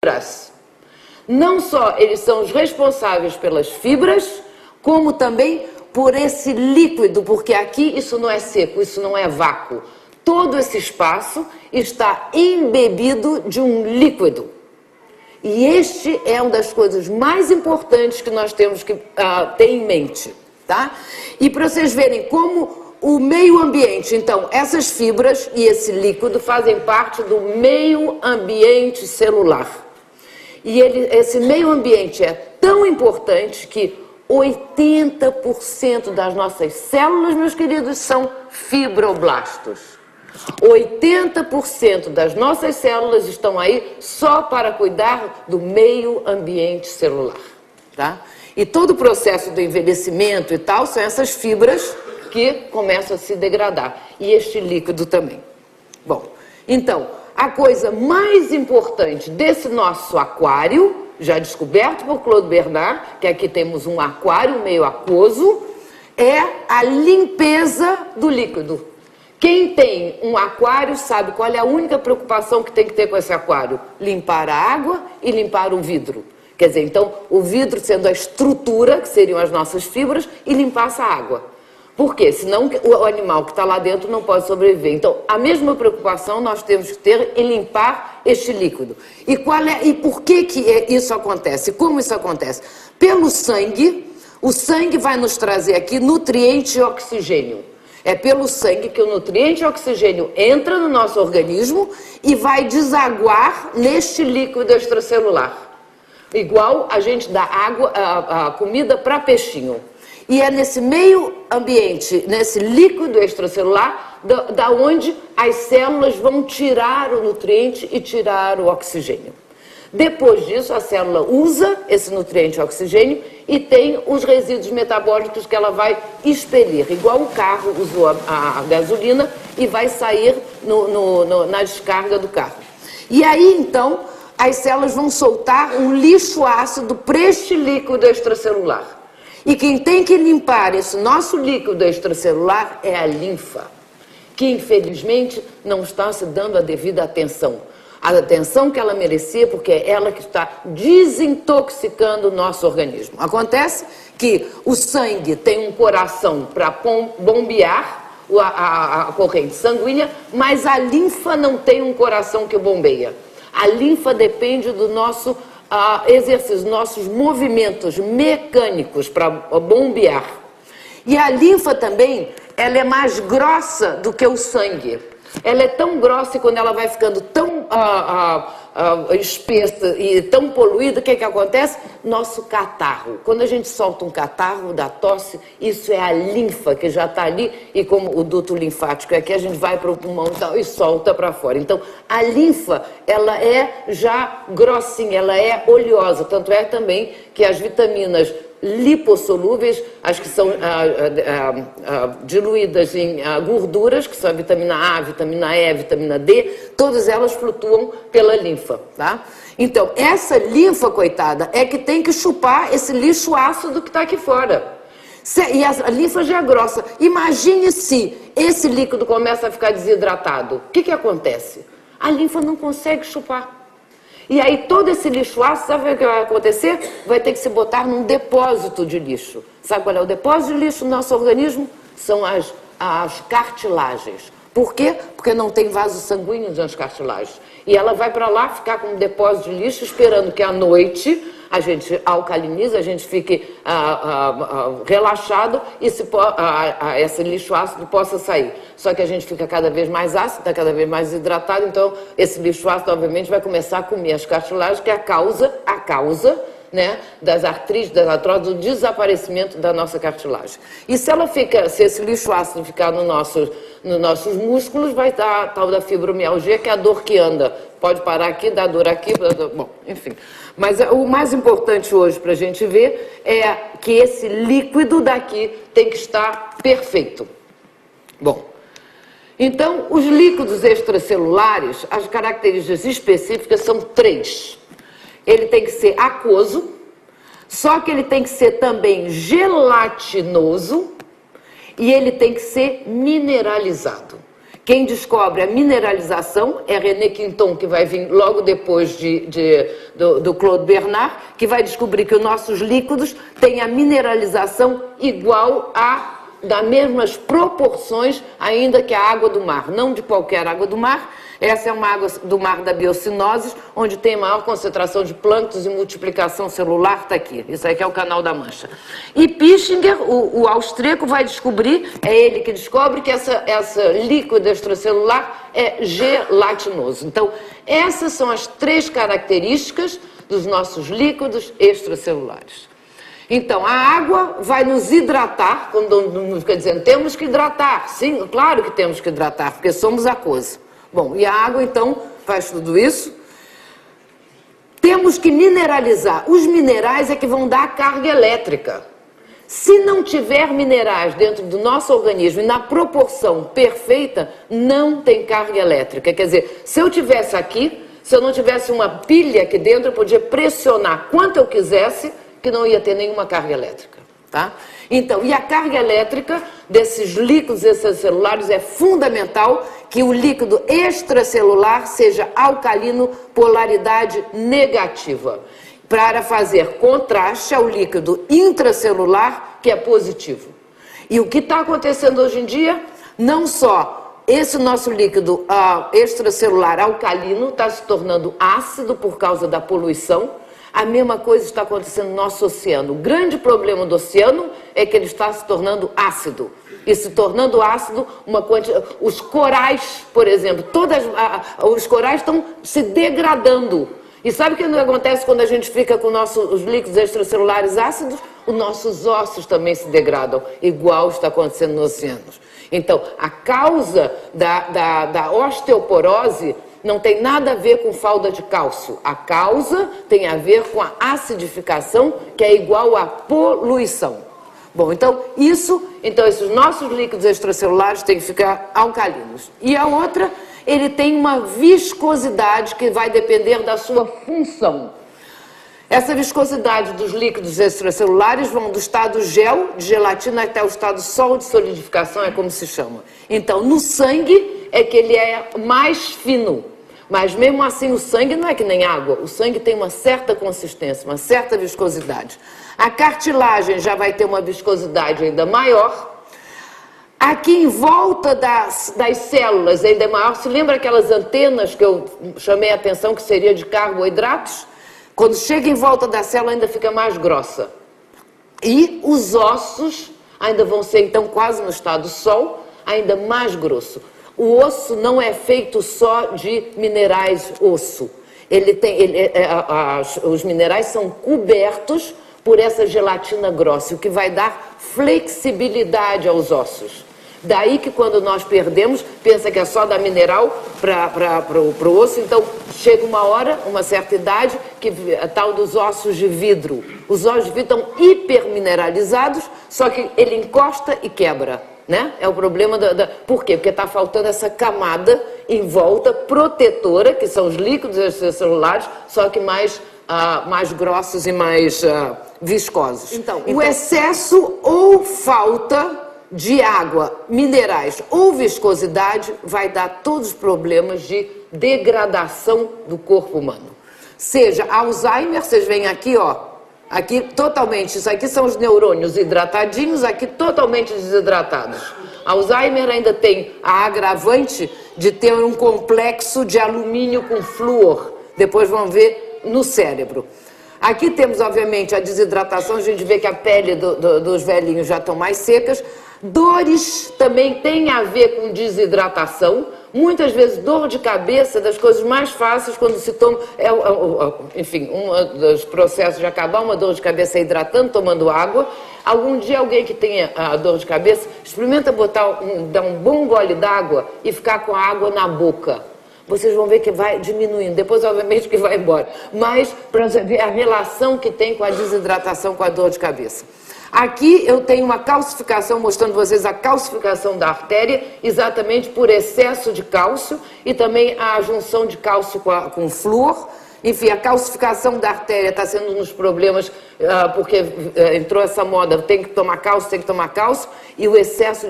fibras. Não só eles são os responsáveis pelas fibras, como também por esse líquido, porque aqui isso não é seco, isso não é vácuo. Todo esse espaço está embebido de um líquido. E este é uma das coisas mais importantes que nós temos que ter em mente, tá? E para vocês verem como o meio ambiente, então, essas fibras e esse líquido fazem parte do meio ambiente celular. E esse meio ambiente é tão importante que 80% das nossas células, meus queridos, são fibroblastos. 80% das nossas células estão aí só para cuidar do meio ambiente celular, tá? E todo o processo do envelhecimento e tal são essas fibras que começam a se degradar. E este líquido também. Bom, então, a coisa mais importante desse nosso aquário, já descoberto por Claude Bernard, que aqui temos um aquário meio aquoso, é a limpeza do líquido. Quem tem um aquário sabe qual é a única preocupação que tem que ter com esse aquário? Limpar a água e limpar o vidro. Quer dizer, então, o vidro sendo a estrutura, que seriam as nossas fibras, e limpar essa água. Por quê? Senão o animal que está lá dentro não pode sobreviver. Então, a mesma preocupação nós temos que ter em limpar este líquido. E por que isso acontece? Como isso acontece? Pelo sangue, o sangue vai nos trazer aqui nutriente e oxigênio. É pelo sangue que o nutriente e oxigênio entra no nosso organismo e vai desaguar neste líquido extracelular. Igual a gente dá água, a comida para peixinho. E é nesse meio ambiente, nesse líquido extracelular, da onde as células vão tirar o nutriente e tirar o oxigênio. Depois disso, a célula usa esse nutriente e oxigênio e tem os resíduos metabólicos que ela vai expelir. Igual o carro usou a gasolina e vai sair na descarga do carro. E aí, então, as células vão soltar um lixo ácido para este líquido extracelular. E quem tem que limpar esse nosso líquido extracelular é a linfa, que infelizmente não está se dando a devida atenção. A atenção que ela merecia, porque é ela que está desintoxicando o nosso organismo. Acontece que o sangue tem um coração para bombear a corrente sanguínea, mas a linfa não tem um coração que bombeia. A linfa depende do nosso exercícios, nossos movimentos mecânicos para bombear. E a linfa também, ela é mais grossa do que o sangue. Ela é tão grossa e quando ela vai ficando tão espessa e tão poluída, o que acontece? Nosso catarro. Quando a gente solta um catarro da tosse, isso é a linfa que já está ali e como o duto linfático aqui, a gente vai para o pulmão e solta para fora. Então, a linfa, ela é já grossinha, ela é oleosa. Tanto é também que as vitaminas lipossolúveis, as que são diluídas em gorduras, que são a vitamina A, a vitamina E, a vitamina D, todas elas flutuam pela linfa, tá? Então, essa linfa, coitada, é que tem que chupar esse lixo ácido que está aqui fora. E a linfa já é grossa. Imagine se esse líquido começa a ficar desidratado. O que acontece? A linfa não consegue chupar. E aí todo esse lixo ácido, sabe o que vai acontecer? Vai ter que se botar num depósito de lixo. Sabe qual é o depósito de lixo no nosso organismo? São as cartilagens. Por quê? Porque não tem vaso sanguíneo nas cartilagens. E ela vai para lá ficar com um depósito de lixo esperando que à noite a gente alcalinize, a gente fique relaxado e esse lixo ácido possa sair. Só que a gente fica cada vez mais ácido, está cada vez mais hidratado, então esse lixo ácido obviamente vai começar a comer as cartilagens, que é a causa, né, das artrites, das artroses, do desaparecimento da nossa cartilagem. E se esse lixo ácido ficar nos nossos músculos, vai dar a tal da fibromialgia, que é a dor que anda. Pode parar aqui, dar dor aqui, bom, enfim. Mas o mais importante hoje para a gente ver é que esse líquido daqui tem que estar perfeito. Bom, então os líquidos extracelulares, as características específicas são 3. Ele tem que ser aquoso, só que ele tem que ser também gelatinoso e ele tem que ser mineralizado. Quem descobre a mineralização é René Quinton, que vai vir logo depois do Claude Bernard, que vai descobrir que os nossos líquidos têm a mineralização igual das mesmas proporções, ainda que a água do mar. Não de qualquer água do mar. Essa é uma água do mar da biocinose, onde tem maior concentração de plânctons e multiplicação celular, está aqui. Isso aqui é o Canal da Mancha. E Pischinger, o austríaco, vai descobrir, é ele que descobre que essa líquido extracelular é gelatinoso. Então, essas são as 3 características dos nossos líquidos extracelulares. Então, a água vai nos hidratar, quando fica dizendo, temos que hidratar. Sim, claro que temos que hidratar, porque somos aquosa. Bom, e a água, então, faz tudo isso. Temos que mineralizar. Os minerais é que vão dar a carga elétrica. Se não tiver minerais dentro do nosso organismo e na proporção perfeita, não tem carga elétrica. Quer dizer, se eu tivesse aqui, se eu não tivesse uma pilha aqui dentro, eu podia pressionar quanto eu quisesse, que não ia ter nenhuma carga elétrica. Tá? Então, e a carga elétrica desses líquidos extracelulares é fundamental que o líquido extracelular seja alcalino, polaridade negativa, para fazer contraste ao líquido intracelular, que é positivo. E o que está acontecendo hoje em dia, não só esse nosso líquido extracelular alcalino está se tornando ácido por causa da poluição. A mesma coisa está acontecendo no nosso oceano. O grande problema do oceano é que ele está se tornando ácido. E se tornando ácido, os corais, por exemplo, os corais estão se degradando. E sabe o que acontece quando a gente fica com os líquidos extracelulares ácidos? Os nossos ossos também se degradam, igual está acontecendo nos oceanos. Então, a causa da osteoporose não tem nada a ver com falta de cálcio. A causa tem a ver com a acidificação, que é igual à poluição. Bom, então esses nossos líquidos extracelulares têm que ficar alcalinos. E a outra, ele tem uma viscosidade que vai depender da sua função. Essa viscosidade dos líquidos extracelulares vão do estado gel, de gelatina, até o estado sol de solidificação, é como se chama. Então, no sangue é que ele é mais fino. Mas mesmo assim o sangue não é que nem água, o sangue tem uma certa consistência, uma certa viscosidade. A cartilagem já vai ter uma viscosidade ainda maior. Aqui em volta das células ainda é maior. Se lembra aquelas antenas que eu chamei a atenção que seria de carboidratos? Quando chega em volta da célula ainda fica mais grossa. E os ossos ainda vão ser então quase no estado sol, ainda mais grosso. O osso não é feito só de minerais osso. Os minerais são cobertos por essa gelatina grossa, o que vai dar flexibilidade aos ossos. Daí que quando nós perdemos, pensa que é só dar mineral para o osso, então chega uma hora, uma certa idade, que é tal dos ossos de vidro. Os ossos de vidro estão hipermineralizados, só que ele encosta e quebra. Né? É o problema Por quê? Porque está faltando essa camada em volta protetora, que são os líquidos extracelulares, só que mais grossos e mais viscosos. Então, o excesso ou falta de água, minerais ou viscosidade vai dar todos os problemas de degradação do corpo humano. Seja Alzheimer, vocês veem aqui, ó. Aqui totalmente, isso aqui são os neurônios hidratadinhos, aqui totalmente desidratados. Alzheimer ainda tem a agravante de ter um complexo de alumínio com flúor. Depois vão ver no cérebro. Aqui temos, obviamente, a desidratação, a gente vê que a pele dos velhinhos já estão mais secas. Dores também tem a ver com desidratação. Muitas vezes dor de cabeça é das coisas mais fáceis quando se toma... enfim, um dos processos de acabar uma dor de cabeça é hidratando, tomando água. Algum dia alguém que tenha dor de cabeça, experimenta dar um bom gole d'água e ficar com a água na boca. Vocês vão ver que vai diminuindo, depois obviamente que vai embora. Mas para você ver a relação que tem com a desidratação, com a dor de cabeça. Aqui eu tenho uma calcificação, mostrando vocês a calcificação da artéria, exatamente por excesso de cálcio e também a junção de cálcio com flúor. Enfim, a calcificação da artéria está sendo um dos problemas, porque entrou essa moda, tem que tomar cálcio, e o excesso